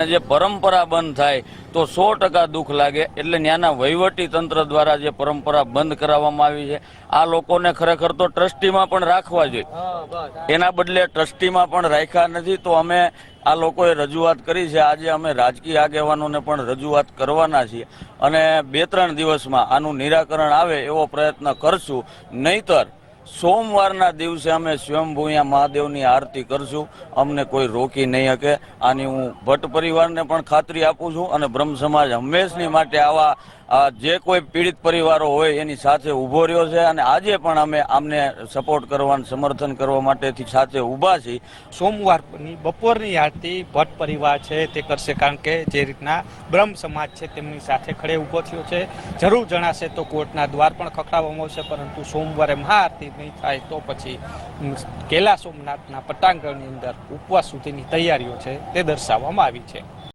જે પરંપરા બંધ થાય તો 100% દુઃખ લાગે. એટલે ત્યાંના વહીવટી તંત્ર દ્વારા જે પરંપરા બંધ કરાવવામાં આવી છે, આ લોકોને ખરેખર તો ટ્રસ્ટીમાં પણ રાખવા જોઈએ. એના બદલે ટ્રસ્ટીમાં પણ રાખ્યા નથી. તો અમે આ લોકોએ રજૂઆત કરી છે. આજે અમે રાજકીય આગેવાનોને પણ રજૂઆત કરવાના છીએ અને 2-3 દિવસમાં આનું નિરાકરણ આવે એવો પ્રયત્ન કરશું. નહીતર સોમવારના દિવસે અમે સ્વયંભૂયા મહાદેવની આરતી કરશું. અમને કોઈ રોકી નહીં શકે. આની હું ભટ્ટ પરિવારને પણ ખાતરી આપું છું અને બ્રહ્મ સમાજ હંમેશની માટે આવા જે કોઈ પીડિત પરિવારો હોય એની સાથે ઊભો રહ્યો છે અને આજે પણ અમે આમને સપોર્ટ કરવાનું સમર્થન કરવા માટેથી સાથે ઊભા છીએ. સોમવારની બપોરની આરતી ભટ્ટ પરિવાર છે તે કરશે, કારણ કે જે રીતના બ્રહ્મ સમાજ છે તેમની સાથે ખડે ઊભો થયો છે. જરૂર જણાશે તો કોર્ટના દ્વાર પણ ખખડાવવામાં આવશે, પરંતુ સોમવારે મહાઆરતી નહીં થાય તો પછી કેલા સોમનાથના પટાંગણની અંદર ઉપવાસ સુધીની તૈયારીઓ છે તે દર્શાવવામાં આવી છે.